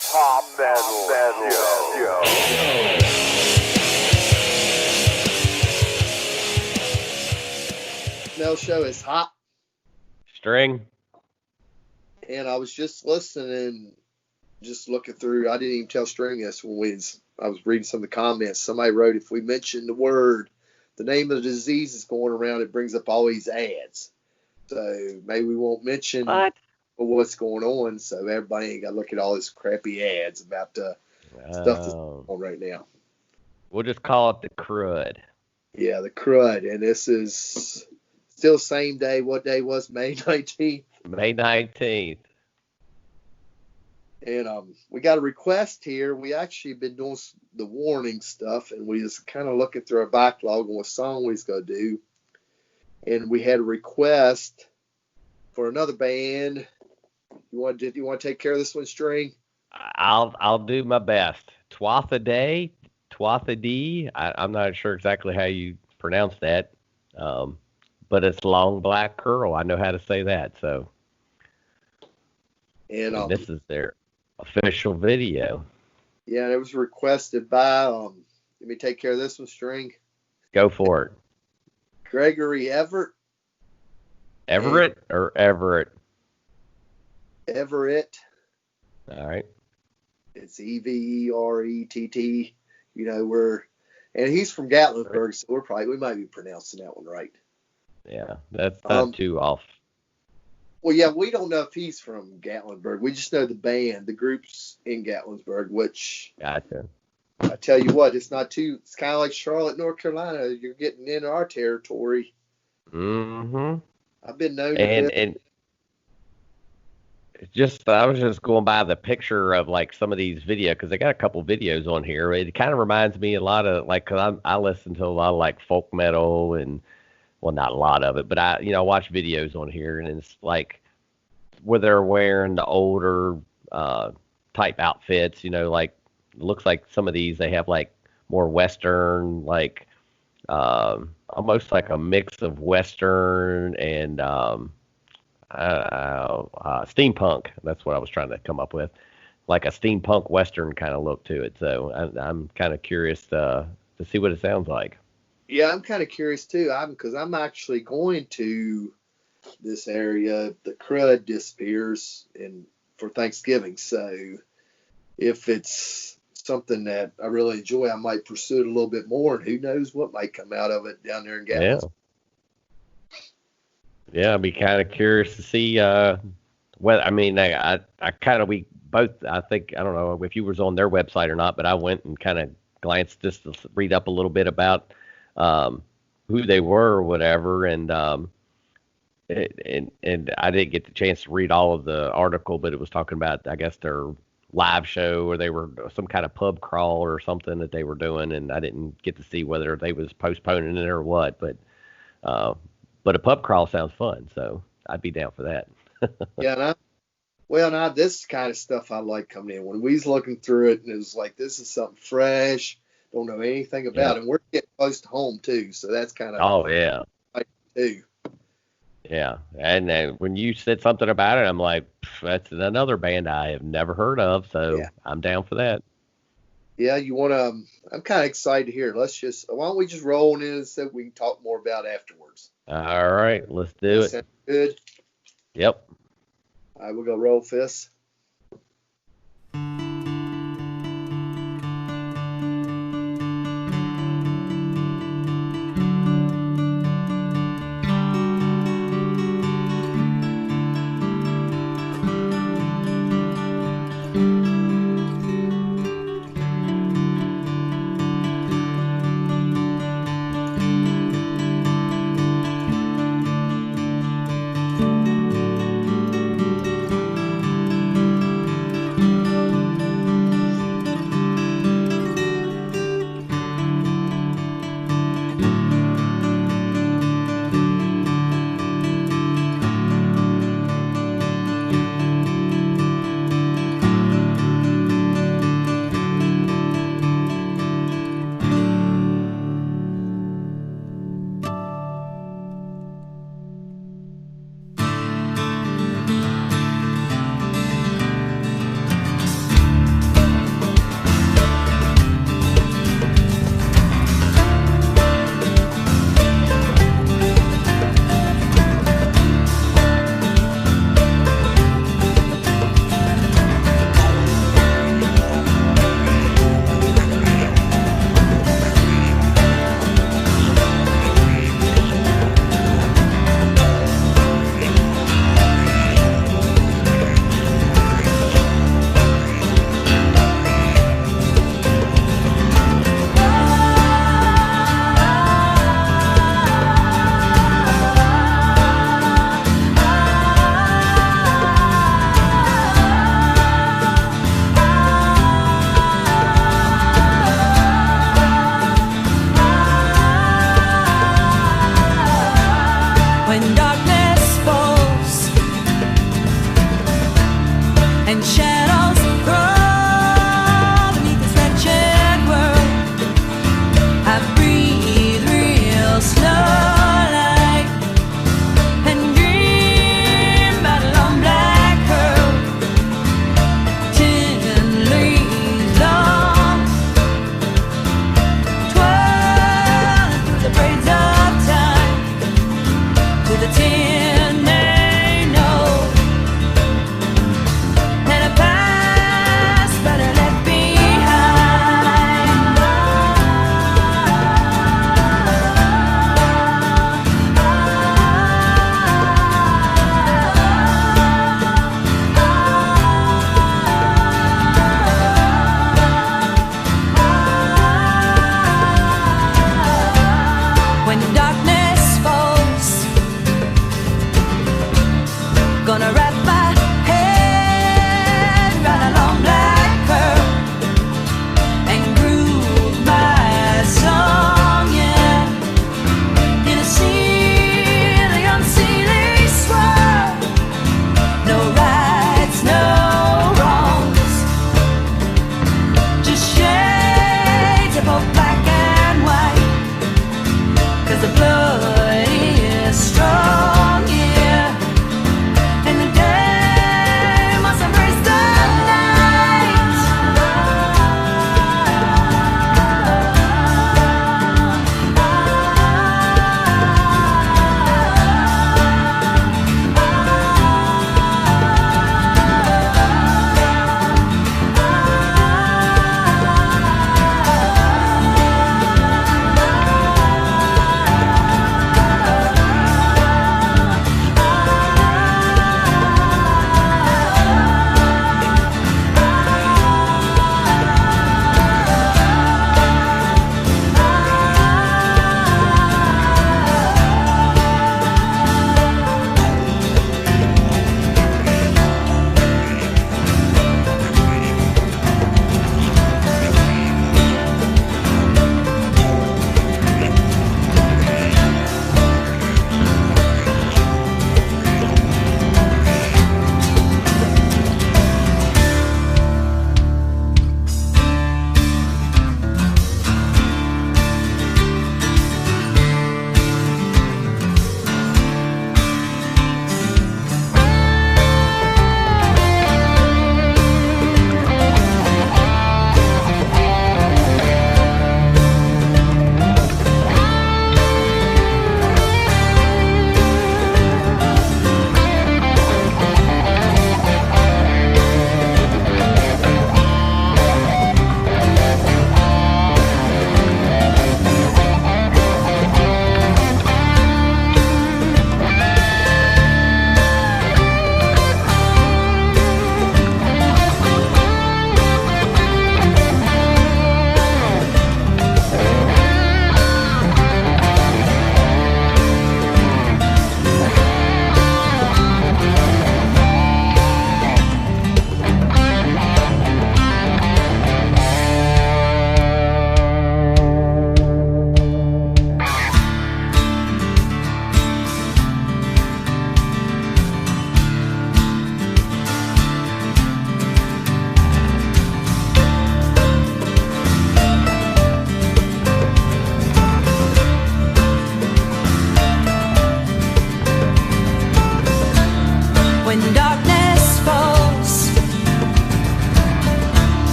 Top Metal Show. Metal Show is hot, String. and I was just listening, just looking through. I didn't even tell String this when I was reading some of the comments. Somebody wrote, if we mention the name of the disease is going around, it brings up all these ads. So maybe we won't mention what's going on, so everybody ain't got to look at all these crappy ads about the stuff that's going on right now. We'll just call it the crud. Yeah, the crud, and this is still same day. What day was May 19th? May 19th. And we got a request here. We actually been doing the warning stuff, and we just kind of looking through our backlog on what song we was gonna do. And we had a request for another band. You want to take care of this one, String? I'll do my best. Tuatha Day, Tuatha D. I'm not sure exactly how you pronounce that, but it's long black curl. I know how to say that. So, and this is their official video. Yeah, it was requested by. Let me take care of this one, String. Go for it. Gregory Everett. Everett or Everett? Everett. All right. It's Everett. You know, and he's from Gatlinburg, so we might be pronouncing that one right. Yeah, that's not too off. Well, yeah, we don't know if he's from Gatlinburg. We just know the band, the group's in Gatlinburg, which Gotcha. I tell you what, it's kind of like Charlotte, North Carolina. You're getting into our territory. Mm-hmm. I've been known and I was just going by the picture of like some of these videos, because they got a couple videos on here. It kind of reminds me a lot of like, cause I listen to a lot of like folk metal and, well, not a lot of it, but I watch videos on here, and it's like where they're wearing the older type outfits, like it looks like some of these, they have like more Western, like almost like a mix of Western and steampunk. That's what I was trying to come up with, like a steampunk Western kind of look to it. So I'm kind of curious to see what it sounds like. Yeah, I'm kind of curious too. Because I'm actually going to this area. The crud disappears for Thanksgiving. So if it's something that I really enjoy, I might pursue it a little bit more. And who knows what might come out of it down there in Gatlinburg. Yeah, I'd be kind of curious to see whether, I mean, we both, I think, I don't know if you was on their website or not, but I went and kind of glanced just to read up a little bit about who they were or whatever, and I didn't get the chance to read all of the article, but it was talking about, I guess, their live show, or they were some kind of pub crawl or something that they were doing, and I didn't get to see whether they was postponing it or what, but a pub crawl sounds fun, so I'd be down for that. Yeah, this kind of stuff I like coming in. When we was looking through it, and it was like, this is something fresh, don't know anything about it. And we're getting close to home, too, so that's kind of... Oh, yeah. Too. Yeah, and then when you said something about it, I'm like, that's another band I have never heard of, so I'm down for that. Yeah, you want to... I'm kind of excited to hear. Why don't we just roll in and so we can talk more about it afterwards. All right, let's do it. Sound good? Yep. All right, we'll go roll fists.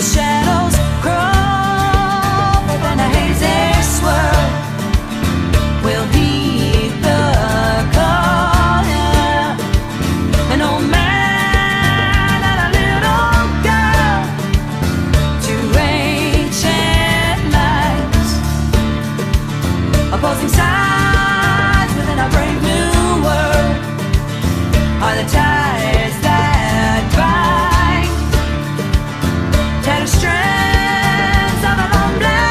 shadows crawl within a hazy swirl. We'll heed the call, yeah. An old man and a little girl, two ancient lights, opposing sides within a brave new world, are the ties that bind, tattered strands of a long black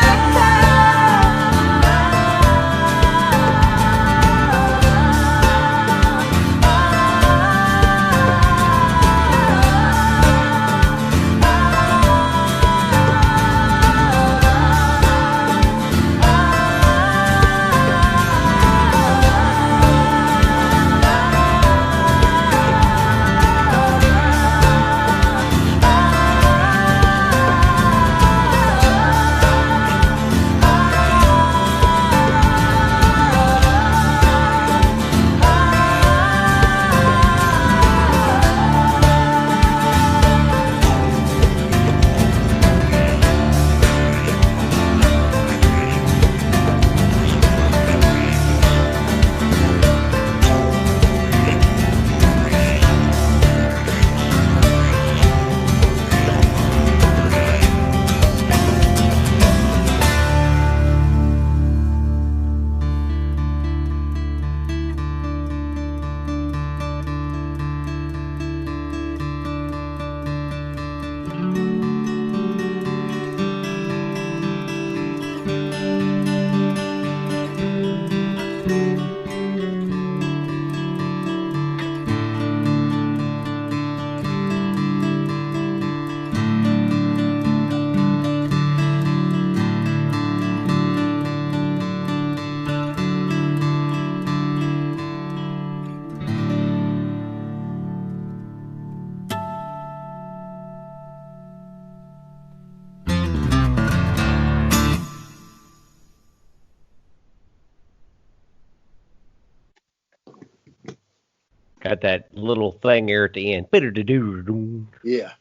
Got that little thing there at the end. Ba-da-da-doo-doo. Yeah.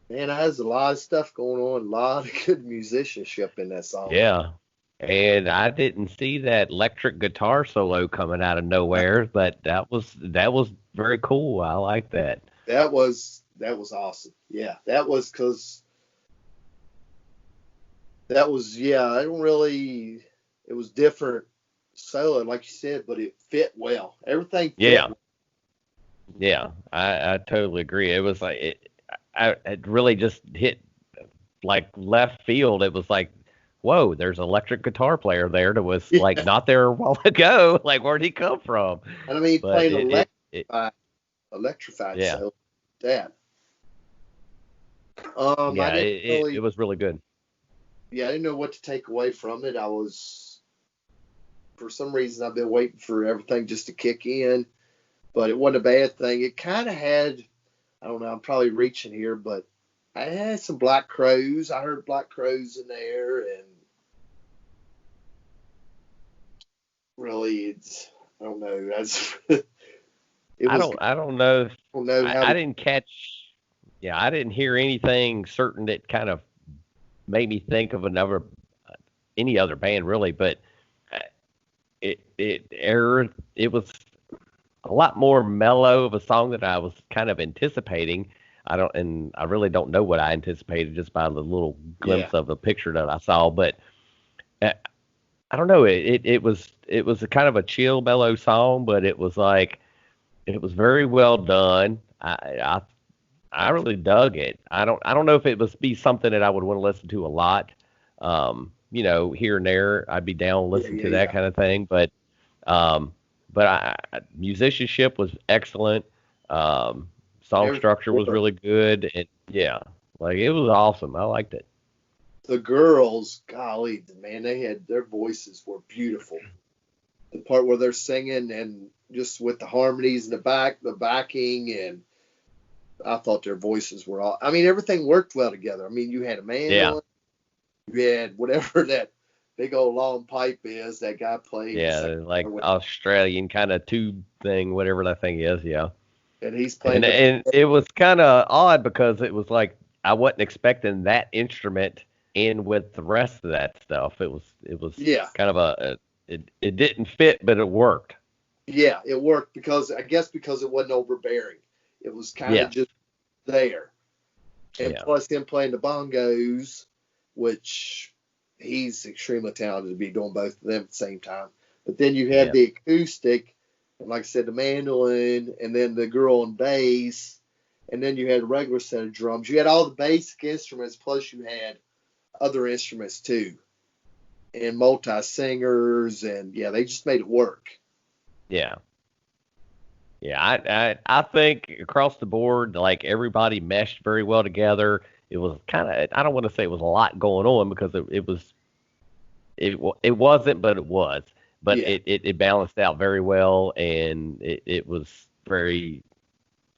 Man, there's a lot of stuff going on, a lot of good musicianship in that song. Yeah. And I didn't see that electric guitar solo coming out of nowhere, but that was very cool. I like that. That was awesome. Yeah, that was because I don't really. It was different solo, like you said, but it fit well. Everything fit Yeah. well. Yeah, I totally agree. It was like it really just hit like left field. It was like, whoa, there's an electric guitar player there that was Yeah. like not there a while ago. Like, where'd he come from? And I mean, But playing it electrified Yeah. solo. That. yeah, I didn't really. it was really good. Yeah, I didn't know what to take away from it. For some reason, I've been waiting for everything just to kick in, but it wasn't a bad thing. It kind of had, I don't know, I'm probably reaching here, but I had some Black Crows. I heard Black Crows in there, and really, I don't know. I don't know. I don't know how I didn't catch. Yeah, I didn't hear anything certain that kind of made me think of any other band really, but it was a lot more mellow of a song than I was kind of anticipating. I really don't know what I anticipated just by the little glimpse of the picture that I saw, but I don't know. It was a kind of a chill, mellow song, but it was very well done. I really dug it. I don't know if it was be something that I would want to listen to a lot. Here and there, I'd be down to listen to that kind of thing. But musicianship was excellent. Song structure was really good, and yeah, like it was awesome. I liked it. The girls, golly, man, their voices were beautiful. The part where they're singing and just with the harmonies in the backing, and I thought their voices were all. I mean, everything worked well together. I mean, you had a mandolin, you had whatever that big old long pipe is that guy played. Yeah, like Australian kind of tube thing, whatever that thing is. Yeah. And he's playing. And it was kind of odd because it was like I wasn't expecting that instrument in with the rest of that stuff. It was Yeah. kind of it didn't fit, but it worked. Yeah, it worked because it wasn't overbearing. It was kind Yeah. of just there. And Yeah. plus him playing the bongos, which he's extremely talented to be doing both of them at the same time. But then you had Yeah. the acoustic, and like I said, the mandolin, and then the girl on bass, and then you had a regular set of drums. You had all the basic instruments, plus you had other instruments too, and multi-singers, and yeah, they just made it work. Yeah. Yeah, I think across the board, like everybody meshed very well together. It was kind of, I don't want to say it was a lot going on because it wasn't, but it was. But Yeah. it balanced out very well, and it was very,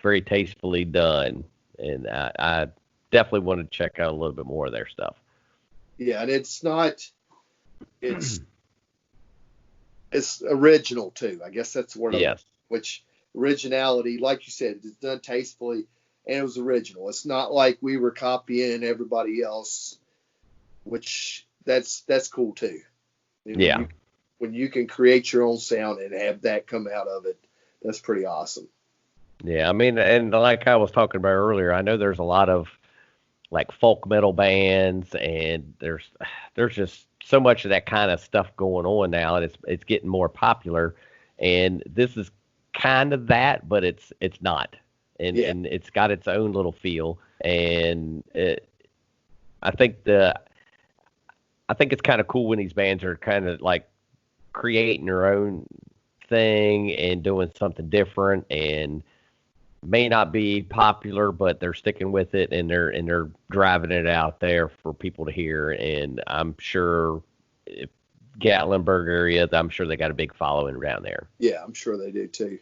very tastefully done. And I definitely want to check out a little bit more of their stuff. Yeah, and it's original too. I guess that's the word. Yes. Which originality, like you said, it's done tastefully and it was original. It's not like we were copying everybody else, which that's cool too. Yeah. When you can create your own sound and have that come out of it, that's pretty awesome. Yeah, I mean, and like I was talking about earlier, I know there's a lot of like folk metal bands, and there's just so much of that kind of stuff going on now, and it's getting more popular. And this is kind of that, but it's not, and Yeah. and it's got its own little feel. And I think it's kind of cool when these bands are kind of like creating their own thing and doing something different, and may not be popular, but they're sticking with it, and they're driving it out there for people to hear. And I'm sure if Gatlinburg area, I'm sure they got a big following around there. Yeah, I'm sure they do too.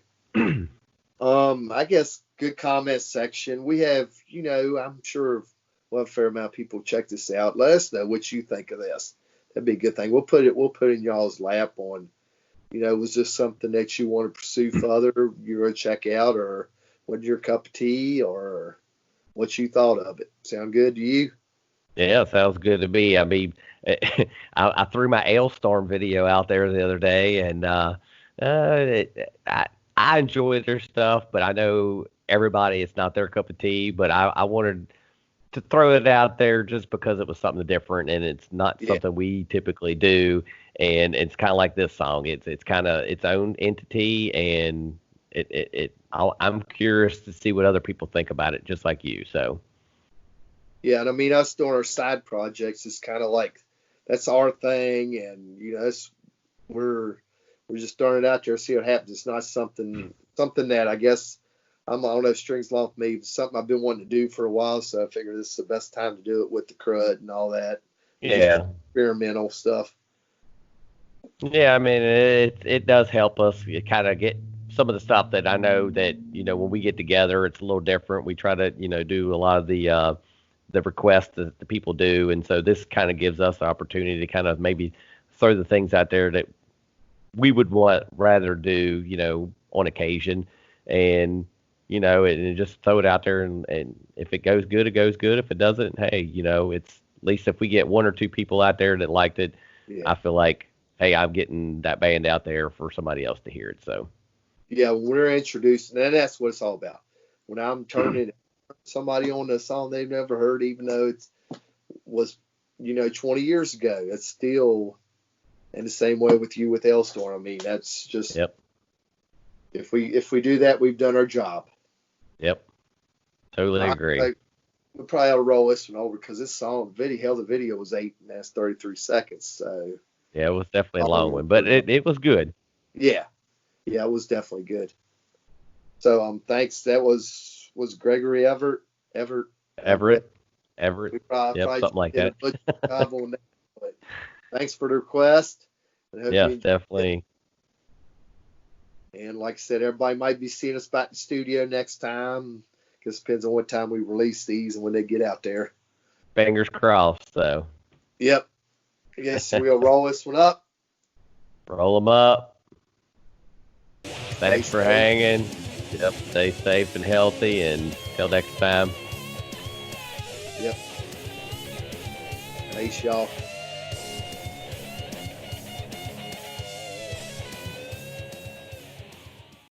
I guess good comment section. We have, I'm sure we'll have a fair amount of people check this out. Let us know what you think of this. That'd be a good thing. We'll put it in y'all's lap on, was this something that you want to pursue further, you're going to check out, or what's your cup of tea, or what you thought of it? Sound good to you? Yeah, sounds good to me. I mean, I threw my Ailstorm video out there the other day, and I enjoy their stuff, but I know everybody, it's not their cup of tea. But I wanted to throw it out there just because it was something different, and it's not something we typically do. And it's kind of like this song. It's kind of its own entity, and I'm curious to see what other people think about it, just like you. So. Yeah, and I mean, us doing our side projects is kind of like that's our thing, and we're just throwing it out there, see what happens. It's not something that I guess I don't know, strings along with me. It's something I've been wanting to do for a while, so I figure this is the best time to do it with the crud and all that. Yeah. Just experimental stuff. Yeah, I mean, it does help us kind of get some of the stuff that I know that, when we get together, it's a little different. We try to, do a lot of the requests that the people do. And so this kind of gives us the opportunity to kind of maybe throw the things out there that we would rather do, on occasion. And, and just throw it out there. And if it goes good, it goes good. If it doesn't, hey, it's at least if we get one or two people out there that liked it, I feel like, hey, I'm getting that band out there for somebody else to hear it. So. Yeah, when we're introducing, and that's what it's all about. When I'm turning somebody on a song they've never heard, even though it was, 20 years ago, it's still in the same way with you with Ailstorm. I mean, that's just, if we do that, we've done our job. Yep. Totally agree. We probably ought to roll this one over because this the video was 8 minutes 33 seconds. So yeah, it was definitely a long one, but it was good. Yeah, it was definitely good. So thanks. That was Gregory Everett. We probably something like that. On that. But thanks for the request. Yes, definitely. And like I said, everybody might be seeing us back in the studio next time. Just depends on what time we release these and when they get out there. Fingers crossed. So. Yep. I guess we'll roll this one up. Roll them up. Thanks for hanging. Yep. Stay safe and healthy, and till next time. Yep. Peace, y'all.